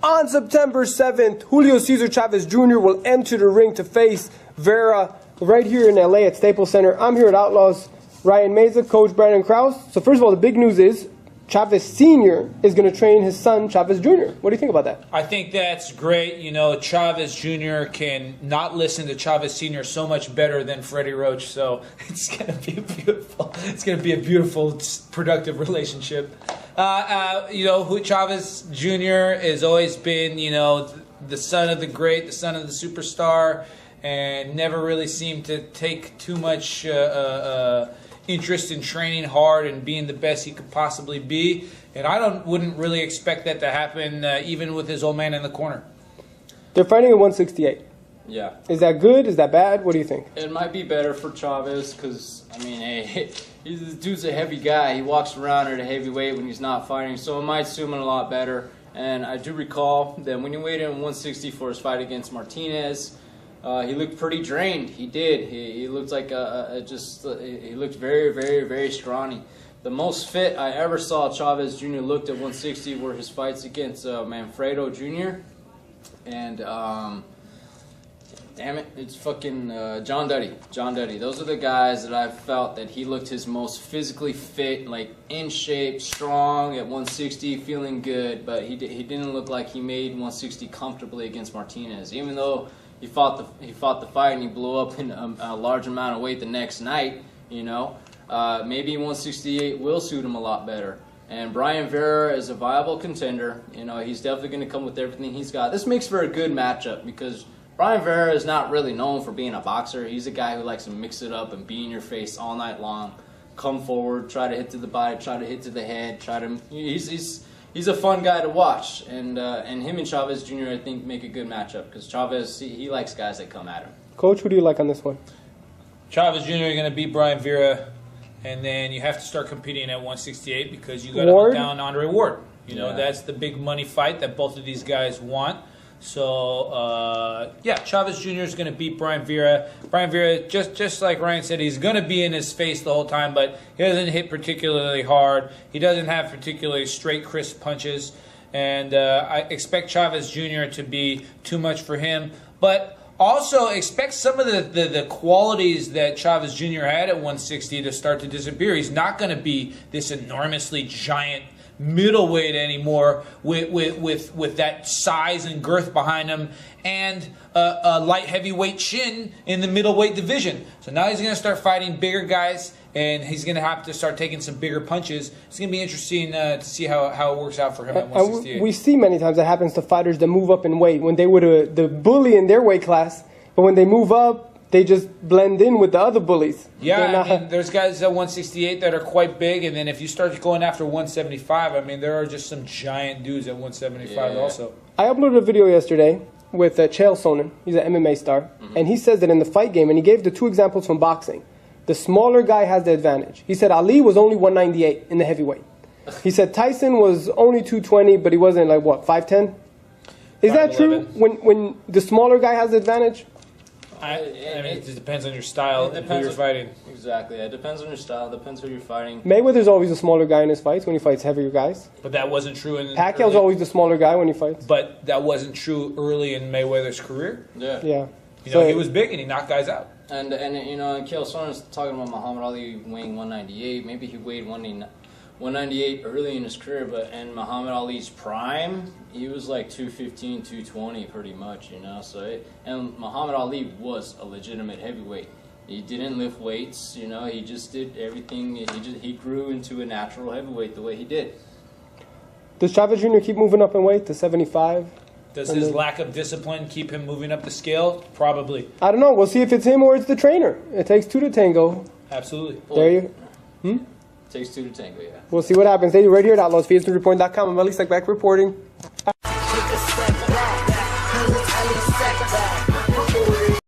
On September 7th, Julio Cesar Chavez Jr. will enter the ring to face Vera right here in LA at Staples Center. I'm here at Outlaws. Ryan Meza, Coach Brandon Krause. So first of all, the big news is Chavez Sr. is going to train his son, Chavez Jr. What do you think about that? I think that's great. You know, Chavez Jr. can not listen to Chavez Sr. so much better than Freddie Roach. So it's going to be beautiful. It's going to be a beautiful, productive relationship. You know, Chavez Jr. has always been, you know, the son of the great, the son of the superstar, and never really seemed to take too much interest in training hard and being the best he could possibly be. And I wouldn't really expect that to happen even with his old man in the corner. They're fighting at 168. Yeah. Is that good? Is that bad? What do you think? It might be better for Chavez because, I mean, hey, this dude's a heavy guy. He walks around at a heavyweight when he's not fighting, so it might suit him a lot better. And I do recall that when he weighed in 160 for his fight against Martinez, he looked pretty drained. He did. He looked like he looked very, very, very scrawny. The most fit I ever saw Chavez Jr. looked at 160 were his fights against Manfredo Jr. and damn it, it's fucking John Duddy. John Duddy. Those are the guys that I felt that he looked his most physically fit, like in shape, strong at 160, feeling good. But he didn't look like he made 160 comfortably against Martinez, even though he fought the fight and he blew up in a large amount of weight the next night. You know, maybe 168 will suit him a lot better. And Brian Vera is a viable contender. You know, he's definitely going to come with everything he's got. This makes for a good matchup because Brian Vera is not really known for being a boxer. He's a guy who likes to mix it up and be in your face all night long. Come forward, try to hit to the body, try to hit to the head, He's a fun guy to watch, and him and Chavez Jr. I think make a good matchup because Chavez he likes guys that come at him. Coach, who do you like on this one? Chavez Jr. is going to beat Brian Vera, and then you have to start competing at 168 because you got to hunt down Andre Ward. You know, that's the big money fight that both of these guys want. So, yeah, Chavez Jr. is going to beat Brian Vera. Brian Vera, just like Ryan said, he's going to be in his face the whole time, but he doesn't hit particularly hard. He doesn't have particularly straight, crisp punches. And I expect Chavez Jr. to be too much for him. But also expect some of the qualities that Chavez Jr. had at 160 to start to disappear. He's not going to be this enormously giant middleweight anymore with that size and girth behind him and a light heavyweight chin in the middleweight division. So now he's going to start fighting bigger guys, and he's going to have to start taking some bigger punches. It's going to be interesting to see how it works out for him at 168. We see many times that happens to fighters that move up in weight when they were the bully in their weight class, but when they move up, they just blend in with the other bullies. Yeah, I mean, there's guys at 168 that are quite big, and then if you start going after 175, I mean, there are just some giant dudes at 175 also. I uploaded a video yesterday with Chael Sonnen. He's an MMA star, and he says that in the fight game, and he gave the two examples from boxing, the smaller guy has the advantage. He said Ali was only 198 in the heavyweight. He said Tyson was only 220, but he wasn't like, what, 5'10"? Is that true when the smaller guy has the advantage? I mean, it just depends on your style and who you're fighting. Exactly. It depends on your style. It depends who you're fighting. Mayweather's always a smaller guy in his fights when he fights heavier guys. But that wasn't true in Pacquiao's always the smaller guy when he fights. But that wasn't true early in Mayweather's career. Yeah. Yeah. You know, he was big and he knocked guys out. And you know, and Chael Sonnen's talking about Muhammad Ali weighing 198. Maybe he weighed 198 early in his career, but in Muhammad Ali's prime, he was like 215, 220 pretty much, you know. And Muhammad Ali was a legitimate heavyweight. He didn't lift weights, you know. He just did everything. He grew into a natural heavyweight the way he did. Does Chavez Jr. keep moving up in weight to 75? Does his lack of discipline keep him moving up the scale? Probably. I don't know. We'll see if it's him or it's the trainer. It takes two to tango. Absolutely. There you. Takes two to tango, yeah. We'll see what happens. Stay right here at outlawsfiestreporting.com. I'm Ellie back reporting.